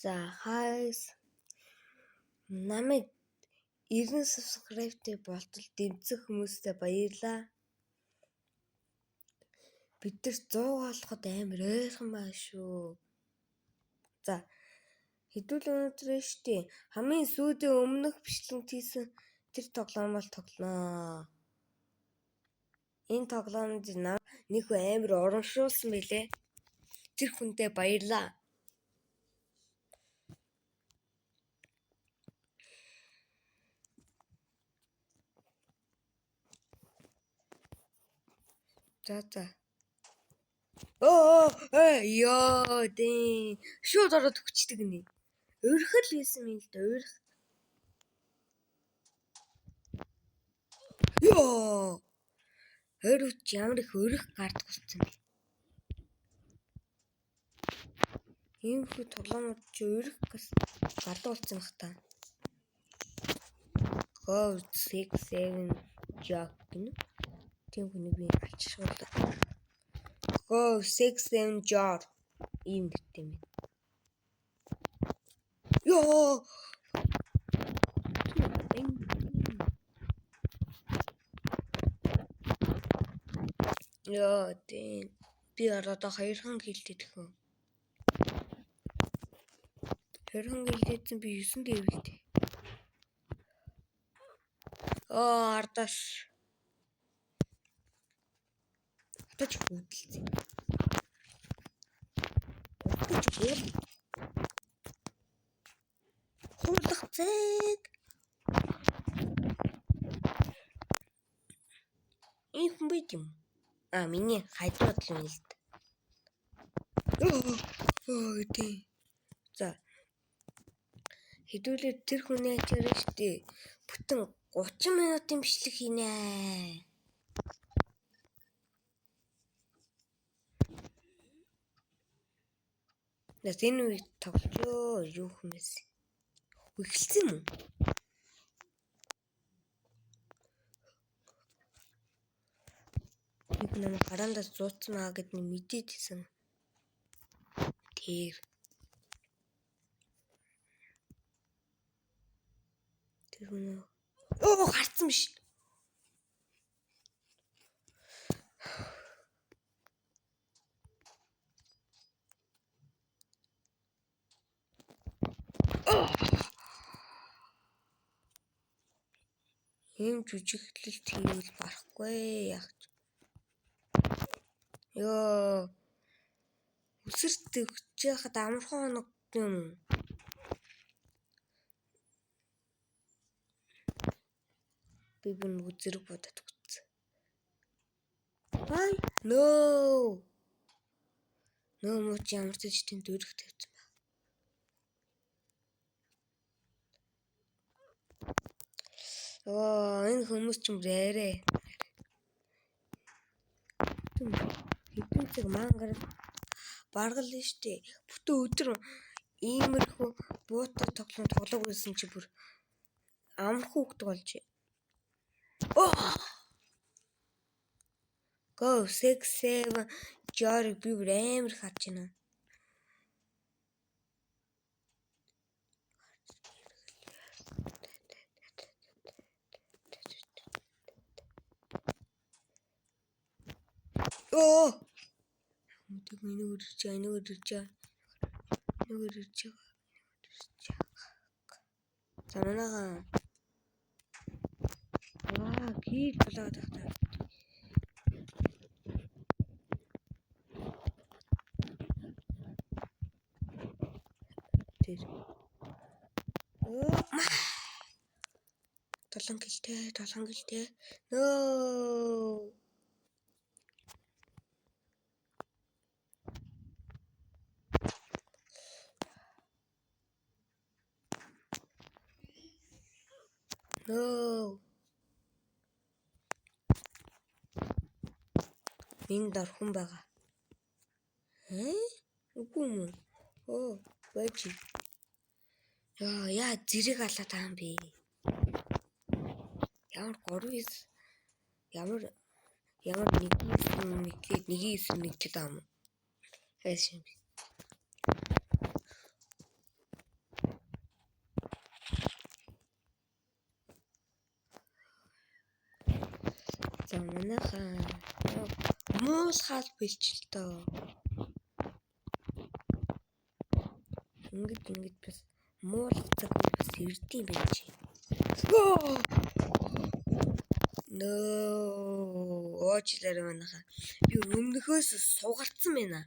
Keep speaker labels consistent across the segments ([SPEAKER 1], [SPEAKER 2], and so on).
[SPEAKER 1] За хайс намайг 90 subscribe-тэй болтол дэмжих хүмүүстээ баярлаа. Бид нар 100 болоход амар ойрхон байна шүү. За хэдүүл өнөөдөр штий хамгийн сүүлийн өмнөх бичлэгт хийсэн тэр тоглоомол тоглоноо. Энэ тоглоомд нэг амар урамшуулсан байлээ. Тэр хүнтэй баярлаа. За. Ёо дээ. Шууд ороод өгчдөг нэ. Өрхөл байсан юм л да, өрх. Ёо. Өрөвч ямар их өрх гардаг болсон бэ? Ийм хүү тоглоомод ч өрх гардаг болсон бах та. Go 6-7 jog гэнэ. Тийм хүнийг би ачшуулаа. Go 6-7 jog ийм гэдэг юм. Ёо. Ёо тийм. Би одоо 2хан хилдэд хөө. 2хан хилдээсэн би 9 дэвэлтэй. Ардаш. Атач хөдөлсөн. Хуулах зэг. Энэ хүн байт юм. Миний хайдвал юм л да. Тий. За. Хэдүүлээ тэр хүний ачаар штий. Бүтэн 30 минутын бичлэг хийнэ. Нас энэ үед тоглоо юу хүмүүс. Эхэлсэн юм уу? Нэг нам гараандаас зууцсан аа гэд мэдээд исэн. Тэр хүн гарцсан биш. Ийм жүжиглэлт хийвэл барахгүй яах ч. Ёо. Үсэрт өгч яхад амархан хоног юм. Би бүр зэрэг бодоод өгсөн. Нөө мууч ямар ч тийм дөрөх тавьсан ба. Энэ хүмүүс ч юм рээрээ. Хэдэн цаг мангар баргал нь штэ. Бүтэн өдөр иймэрхүү буутай тоглоом байсан чи бүр амархан хөөгдөг болж. Go 6-7 jog би бүр амар хаач байна. Мөдөг минь өрж. Заманаа. Кил болоод тахтаа. Тэр. Толон гэлтэй. Нөө. Энд дор хүн байгаа. Үгүй юм уу? Байж. Яа зэрэг алаад байгаа юм бэ? Ямар 3-9 ямар нэг л ам. Хайш юм. За манайхаа муулахаас бэлчилтөө. Ингээд бас муулах цаг бас эрдэм байж. Нөө оочлаар манайхаа би өмнөхөөс сугарцсан байна.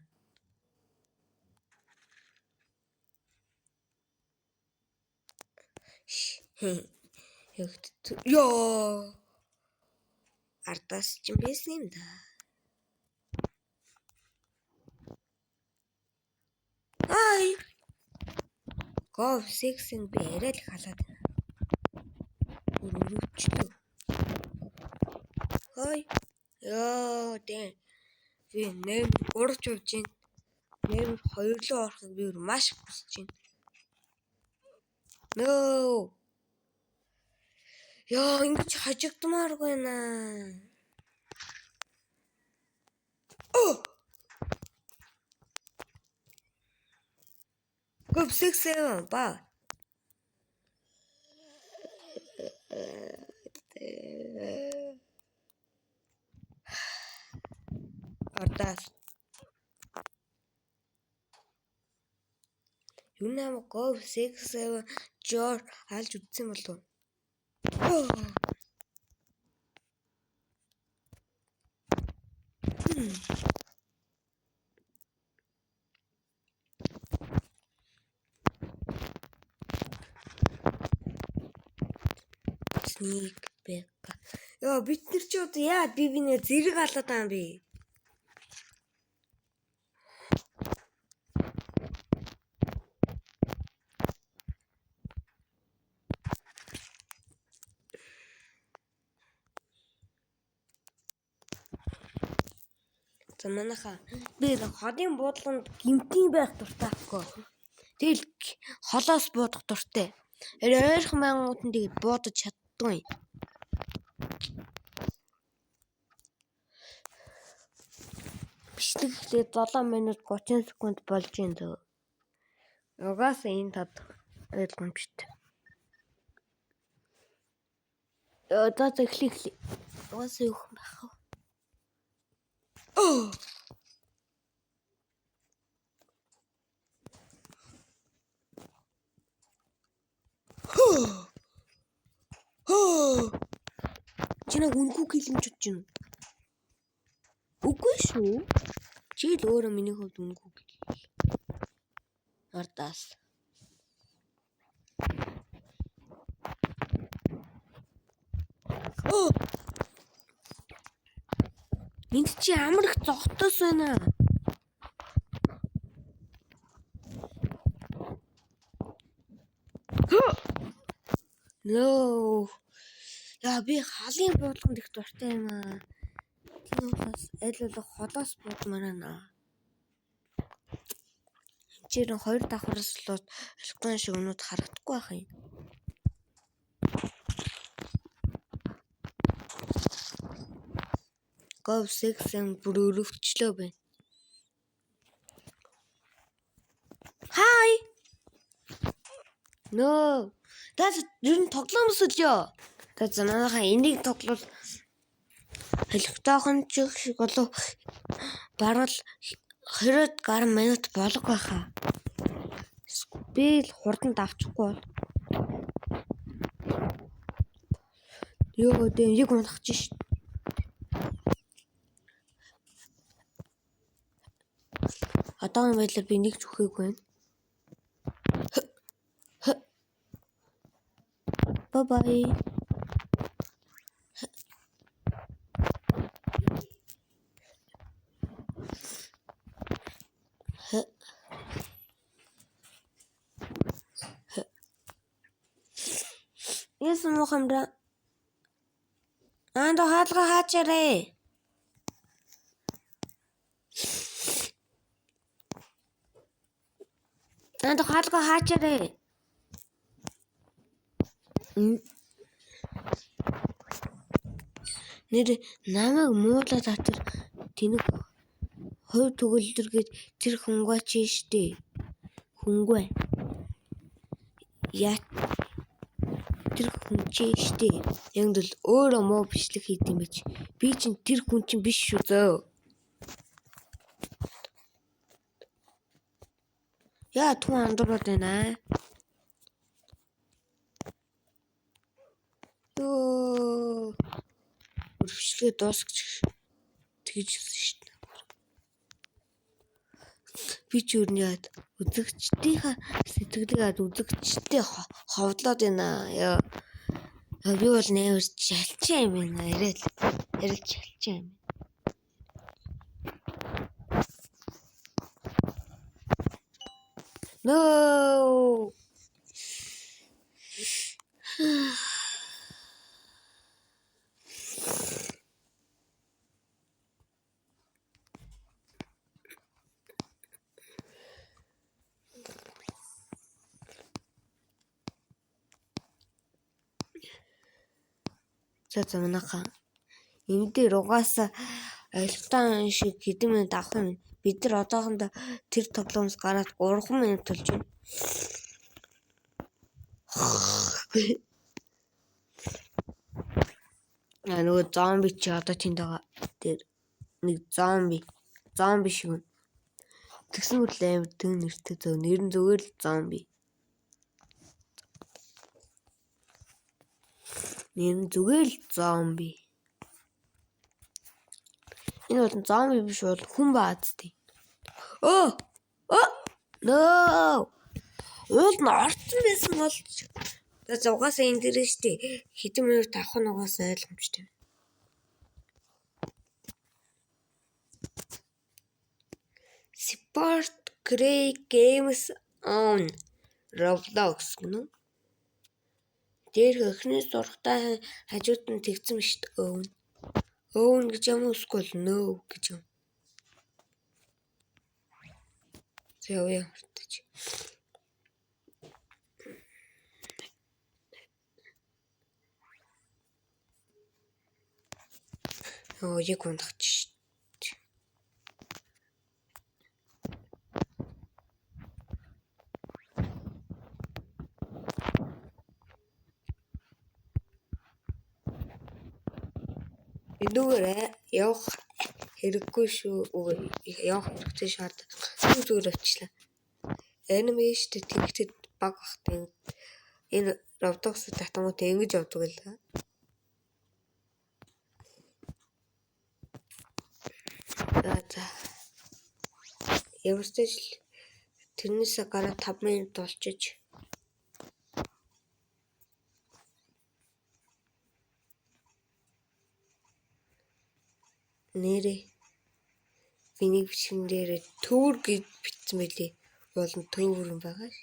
[SPEAKER 1] Ёо ардаас ч юм байсан юм да. Ай гов сексэн би арай л халаад байна. Өрөвчлөө. Хой ёо дээ би нэм урж явж байна. Нэм хоёрлоо орохыг би маш хүсэж байна. Нөө ёо ингэж хожигдмаар байна. Гов сексэн ба ардаас юу нэм гов сексэн жор алж үтсэн болов. Сник бэка. Ёо бид нар ч одоо яа бивинэ зэрэг алаад байгаа юм бэ? За манайхаа би холын буудланд гимтийн байх дуртай ахгүй. Тэгэл холоос буудах дуртай. Ойрхон байнгут нь тэгээд буудаж чаддгүй. Бичлэглээ 7 минут 30 секунд болж юм дөө. Угаасаа энэ тод ойлгомжтой. Одоо эхлэе. Угаасаа юу юм байх вэ? Чиний үнгүй гэлэмжж байна. Үгүй шүү. Чи л өөрөө миний хувьд үнгүй гэл. Ардаас. Энд чи амар их зогтоос байна. Нөө. Яа би халын буудланд их дуртай юм аа. Тийм учраас аль болох холоос буудмаар байна. Энд хоёр давхраас л электron шиг өнөд харагдахгүй байх юм. Гов сексэн бүр өрөвчлөө байна. Хай. Нөө. Тас ер нь тоглоомос өлөө. Та манайхаа энийг тоглол хэлэхтайхан ч шиг болов барал 20 гаруй минут болог байхаа. Би л хурданд авчихгүй бол. Ёо дээ яг унахж шít. Одоогийн байдлаар би нэг ч үхээгүй байна. Bye. Yes, Mohammed. Ando хаалга хаачаарэ. Ando хаалга хаачаарэ. Нэр намайг муулаад татвар тэнэг хой төгөлдөргээд тэр хүнгаа чи штэ. Хүнгүй. Яа тэр хүн чинь штэ. Яг л өөрөө муу бичлэг хийдэм байж. Би чинь тэр хүн чинь биш шүү зөө. Яа түн андуураад байна. Йоо. Өрөвчлөө дуусгаж тэгж хэлсэн шүү дээ. Би ч юу яад үзэгчдийнхаа сэтгэлийг үзэгчтэй ховдлоод байна. Яа. Би бол нээр шалчаа юм байна. Ярил шалчаа юм. No. За манайхаа энэ дээр угаасаа альтан шиг хэдэн минут авах юм. Бид нар одоохондоо тэр тоглоомоос гараад 3 минут болж байна. Нөгөө зомби чи одоо тэнд байгаа. Тэр нэг зомби шиг юм. Тэгсэн мэт амар тэн нэртэй зөө. Нэр нь зүгээр л зомби. Энэ бол зомби биш бол хүн бааз тий. Оо! No! Уул нь орсон байсан болж. За угаасаа энэ дэр штэ. Хэдэн минут авах нь угаасаа ойлгомжтой. Sport Grey Games on Roblox гэнэ. Тэр хөхний сургалтаа хажууд нь тэгсэн шүү дээ. Own гэж юм уу эсвэл no гэж юм. Заяа хурдаж. Яг ундахч. Эдгээр явах хэрэггүй шүү. Явах хэрэгтэй шаардлага. Зүгээр авчлаа. Анимашд тэгтэд баг бахтай. Энэ Roblox татамгууд ингэж явдаг л. За. Ямар ч л тэрнээсээ гараад 5 минут болчих. Нэрээ биний бичгэн дээр төвөр гэж бичсэн мэлий. Болон төвөр юм байгаа ш.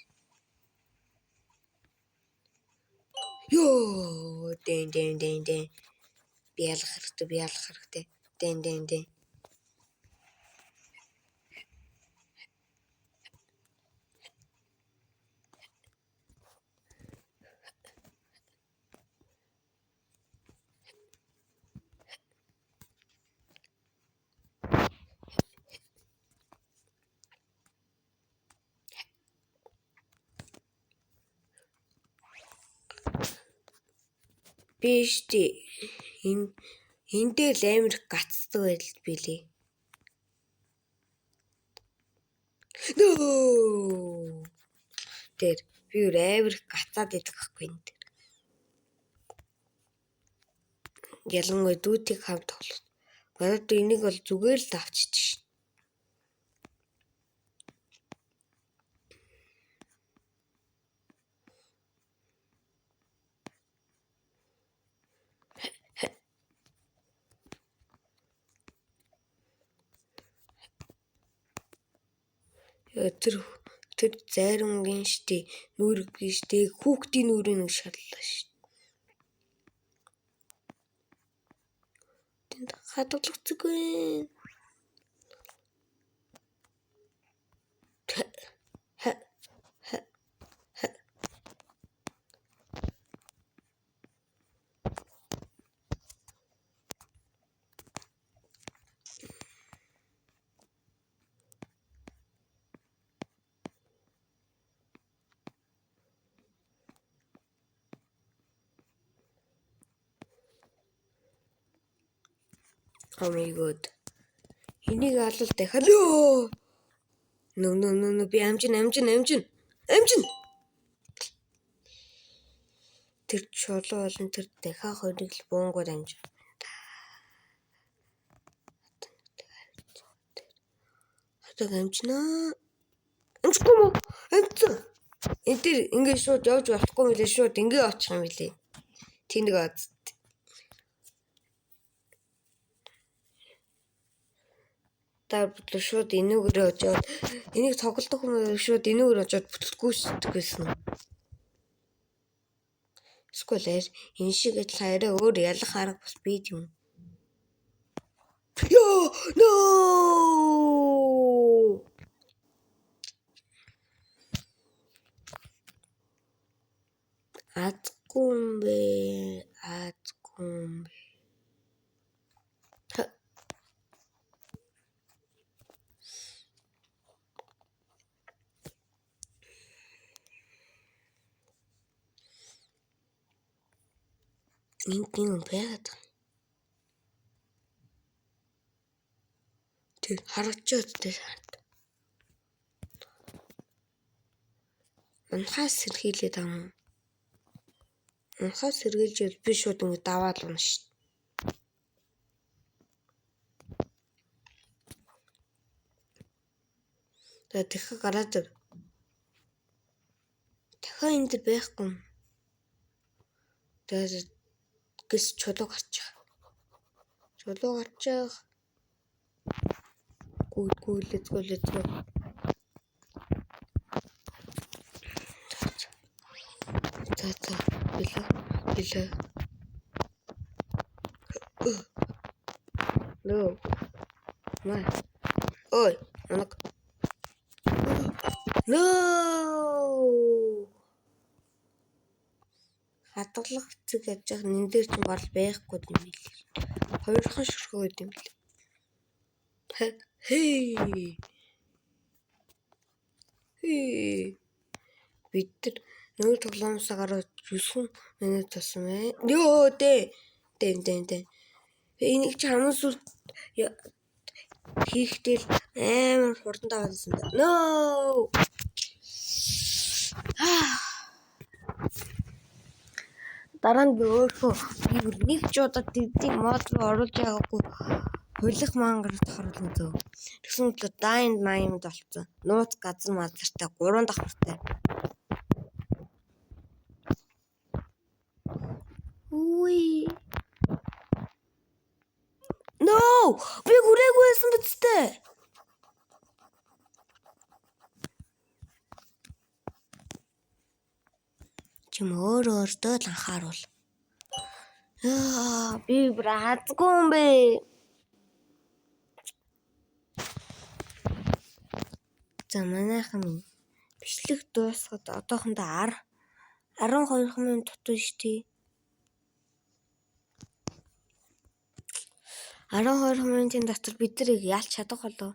[SPEAKER 1] Йоо, дэн. Би ялах хэрэгтэй. Дэн. Бишти энэ дээр л амар гацдаг байдал билий. Нөө. Тэр би амар гацаад идэх байхгүй энэ дээр. Ялангуяа дүүтийг хамт тоглох. Гадаад энийг бол зүгээр л авчиж. Тэр зайрамгийн штэ нүрэг штэ хүүхдийн нүрийн нэг шатлаа штэ. Тэнд хадгалагдчихгүй. Oh my god. Энийг алал дахиад. No би амжин. Тэр чулуу болон тэр дахиад хоёрыг л бөөнгөр амжин. Хатаг амжинаа. Амжихгүй мó? Амжсан. Энэ тэр ингээд шууд явж болохгүй мөлий шууд ингээд очих юм билий. Тэнийг аз. Та бүтлээ шууд энүүгээр очоод энийг тоглох хүмүүс шууд энүүгээр очоод бүтлгүүсдэг гэсэн. Сколэр энэ шиг адилхан арай өөр ялах арга бас бийд юм. No! Азгүй юм бэ. Энд юм байгаад. Тэг харагчаад тэр. Унхаас сэргийлээд ам. Унхаас сэргийлж би шууд ингэ даваад унаа шүү. Тэг дахиад гараад ир. Дахиад энд байхгүй. Тэг гэс чулуу гарчих. Let's go. За билээ. No. Маа. Ой, анаг. No. Хатгалах цэг яаж яах нэн дээр ч бол байхгүй юм билээ. Хоёрхан шөрхөө гэдэг юм билээ. Hey. Бид тэр нөгөө тоглоомсоо гараад 9 минут тасан бай. Йоо дэ. Энийг ч хамаас үл хийхдээ амар хурдан даваасан да. No. Дараа нь би өөрөө нэг ч удаа дидийн мод руу оруулж байгаагүй хулих мангар тохирлоо зөө. Тэгсэн мэт дайнд маямд болцсон. Нууц газар мазартай 3 давхартай. Уй. No! Би хүрээгүй байсан биз дээ. Чим өөртөө л анхааруул. Би браацгүй юм бэ. За манайхан бичлэг дуусгаад одоохондоо 12 минут дутуу штий. 12 минутын дотор бид нарыг ялч чадах болов.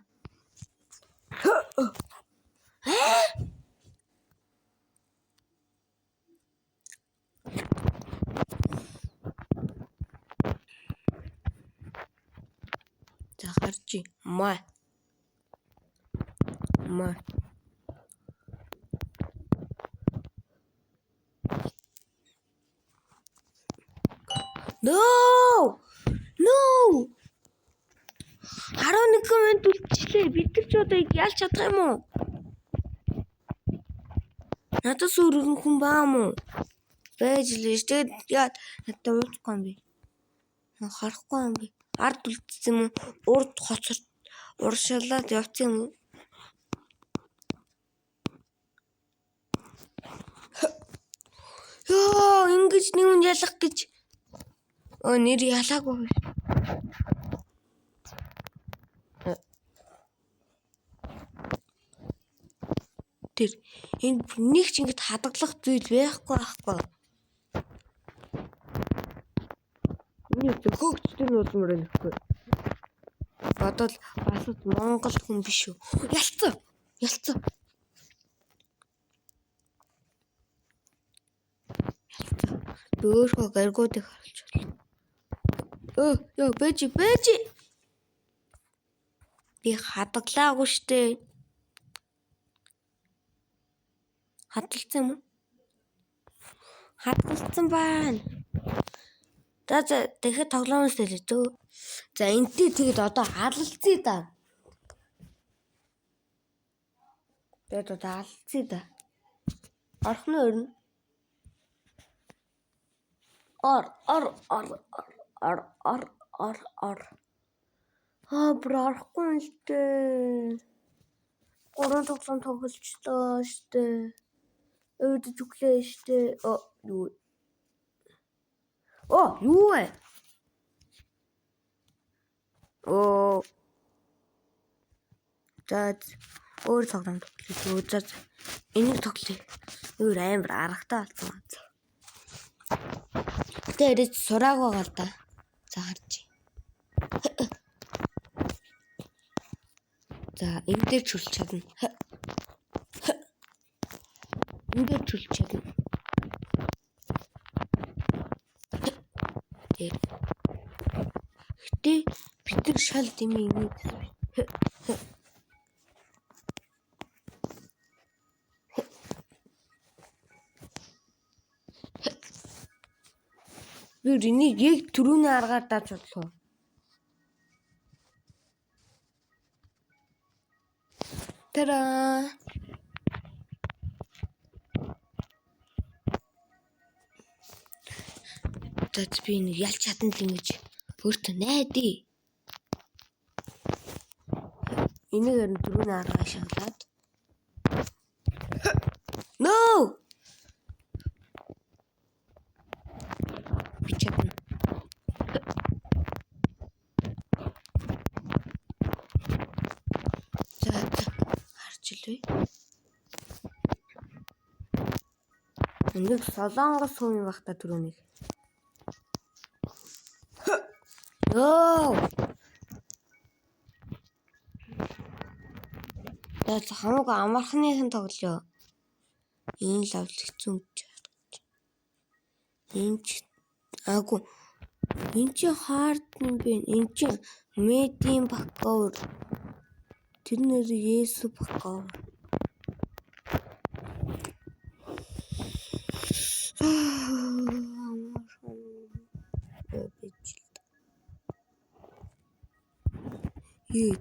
[SPEAKER 1] За гарчи. Маа. No! 11 минут үлдчихлээ. Бид нар ч одоо ялч чадах юм уу? Надад сүргэн хүн баа мó? Байж лээ. Тэгээд яа надад уухгүй юм бэ? Харахгүй юм бэ? Ард үлдсэн юм уу? Урд хоцорт уршаалаад явцсан юм уу? Ёо, ингэж нэг хүн ялах гэж. Нэр ялаагүй. Тэр энэ нэг ч ингэж хадгалах зүйл байхгүй. Миний хөгчтэй нь улмаар нөхгүй. Бодвол бас Монгол хүн биш үү? Ялцсан. Өөрхөө гаргуудыг харуулж байна. Ёо, бэж. Би хадгалаагүй штэ. Хадгалсан юм уу? Хадгалсан байна. За дахиад тоглоомоос хэлээ төө. За энтэй тэгэд одоо алалцъя да. Тэгээд одоо алалцъя да. Орхон өрнө. Ор. Бүр орохгүй юм л дээ. Гурван тоглоом тоглолцлоо штэ. Өөдөж өглөө штэ. Юу вэ? За өөр тоглоом тоглоё. За энийг тоглоё. Өөр амар аргатай болсон. Тэгээд сурааг байгаа л да. За харж. За энэ дээр чүлж чадна. Энэ дээр чүлж чадна. Гэтэ бид нар шал дэмий нэг. Би энийг яг түрүүний аргаар дааж бодлоо. Тара. Тэд би нэг ялч чадна л ингэж өөртөө найдаа. Энийг ер нь түрүүний аргаар шаглаад. No! Би чадна. За харчлаа. Энийг солонгос хүн байх та түрүүнийг. Тэгээд хамаагүй амархныхан тоглоё. Энэ лавл хэцүү юм чи. Энэ ч аагүй. Энэ чи хард юм бэ? Энэ чи медиум бакаур. Тэр нэр Есүс бакаур.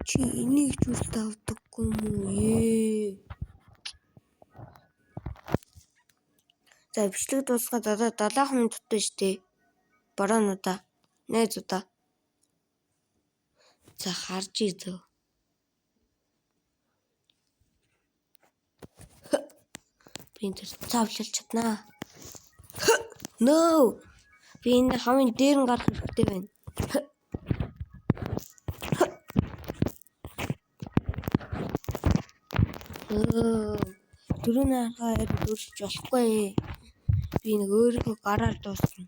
[SPEAKER 1] Чи энийг ч үл давдаггүй юм уу? За бичлэг дуусгаад одоо 7 минут дутсан штэ. Бороонуудаа, найзуудаа. За харж идэ. Би энэ цавлж чаднаа. No! Би энэ хамгийн дээр нь гарах хэрэгтэй байна. Түрүүний аргаар дүүрч болохгүй. Би нэг өөрийнхөө гараар дуусна.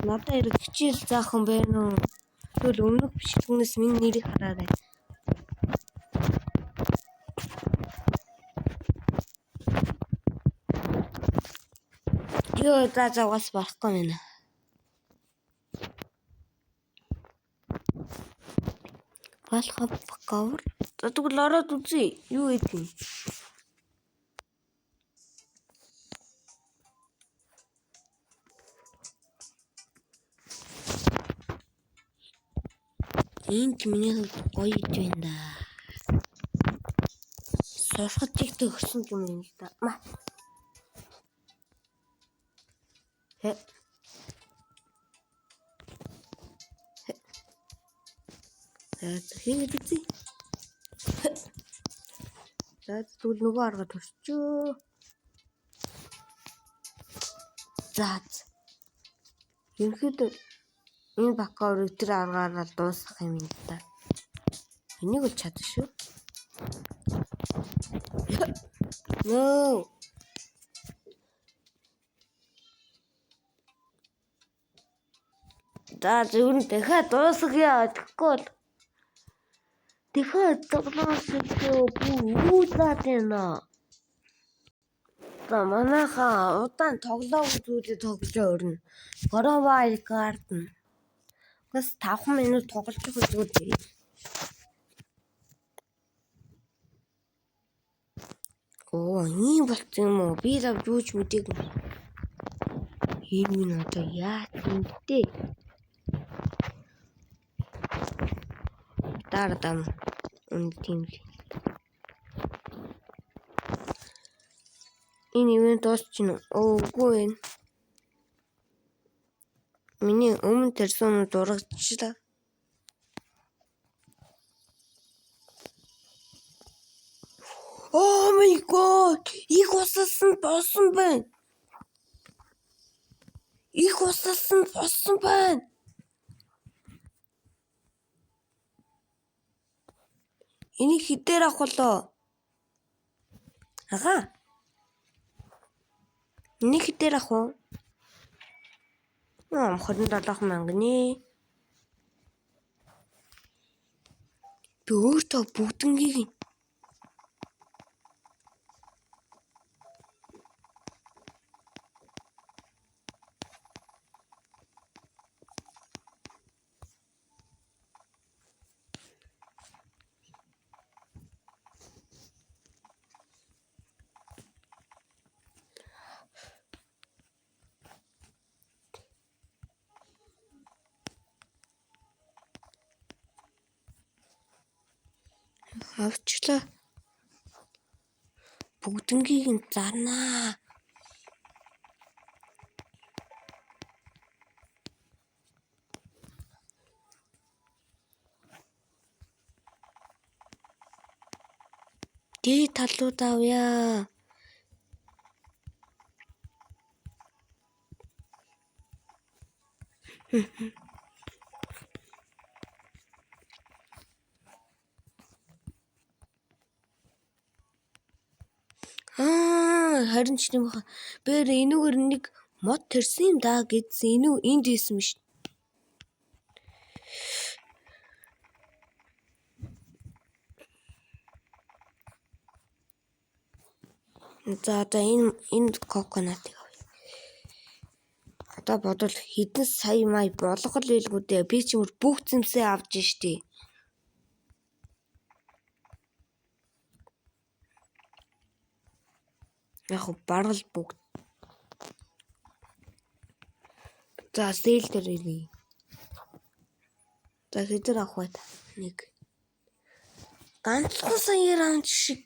[SPEAKER 1] Надад хэрэг хичээл заах юм байна уу? Тэгвэл өмнөх бичлэгнээс миний нэрийг хараарай. Йоо за угаас барахгүй байна. Балхав бакаур. Тэгвэл ороод үзье. Юу хийх юм? Энд миний гоё юм байна да. Сурахад их төгсөн юм юм л да. Тэгээд үзье. За тэгвэл нөгөө арга төрчөө. За. Ерөнхийдөө энэ бакаур тэр аргаараа дуусгах юм л да. Энийг л чадна шүү. No. За зөвхөн дахиад дуусгая гэхгүй бол дахиад тоглоомсоо бүгдээд байна. За манайхаа удаан тоглоом үзүүлээд тоглож өрнө. Горовай гарден. Бас 5 минут тоглож байгаа зүгээр. Оо, ийм болцсон юм уу? Би л юуж мэдээг. Энэ минь одоо яах юм бэ? Дардам тийм л. Энэ ивент дуусчихна. Үгүй ээ. Миний өмнө тэрсэн дурагчлаа. Oh my god! Их усалсан болсон байна. Энийг хитээр авах болоо. Ага. Энийг хитээр авах уу? 27,000 нэ. Би өөртөө бүгднгийг авчлаа. Бүгднгийг нь зарнаа. Дээд талууд авъя. Харин ч юм баха. Бээр энүүгээр нэг мод тэрсэн юм да гэдсэн. Энүү энд ийсэн биш. За одоо энэ коконатыг авъя. Одоо бодвол хэдэн сая май болгол илгүүдээ би ч бүх зэмсээ авч штий. Яг барал бүгд. За сэл дээр ирээ. За хэдэр авах вэ та? Нэг. Ганцхан саяар амт шиг.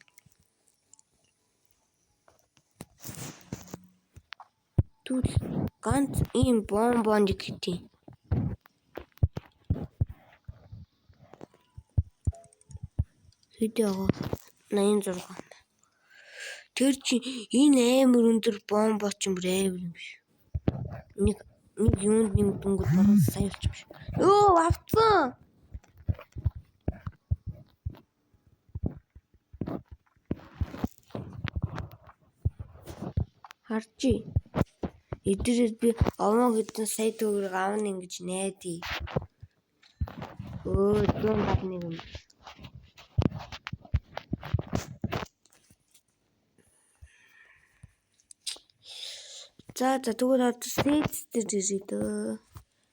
[SPEAKER 1] Түл ганц ийм бомбонд хитий. Хэдээ аа 86. Тэр чи энэ амар өндөр бомбо ч юм амар юм биш. Нэг юунд нэмдэнгүүт баруун сая болчих. Йоо авцсан. Харчи. Эдгээрээ би овоо хэдэн сая төгрөг авна ингэж найдаа. Зүүн гадны юм. За тэгвэл одоо сэтэр ирээ дөө.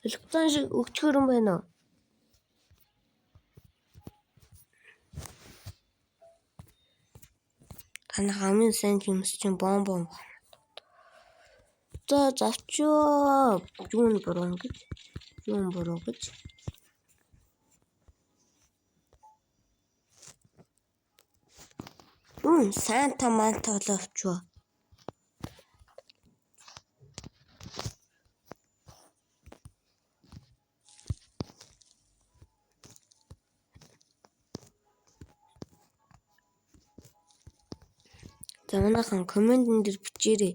[SPEAKER 1] Электрон шиг өгчхөр юм байна уу? Таны хамгийн сайн юмс чинь бомбо. За завчаа. Юун буруу гэж. Санта манта боловчоо. За манайхан комментэн дээр бичээрэй.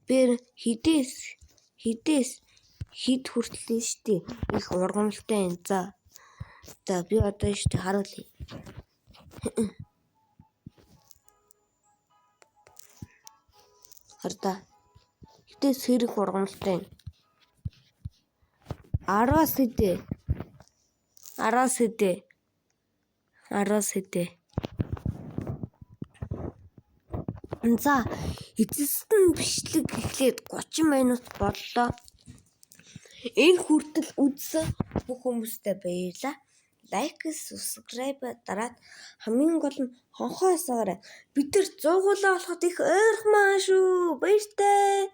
[SPEAKER 1] Бээр хідээс хід хүртлээ штэ. Их ургамалтай юм. За би одоо штэ харуулъя. Хараа. Хідээс хэрэг ургамалтай юм. 10-аас хэдэ. За эцэст нь бичлэг эхлээд 30 минут боллоо. Энэ хүртэл үзсэн бүх хүмүүстээ баярлалаа. Лайк, subscribe дараад хамгийн гол нь хонхоо асаарай. Бид нар 100 гуулаа болоход их ойрхон шүү. Баяртай.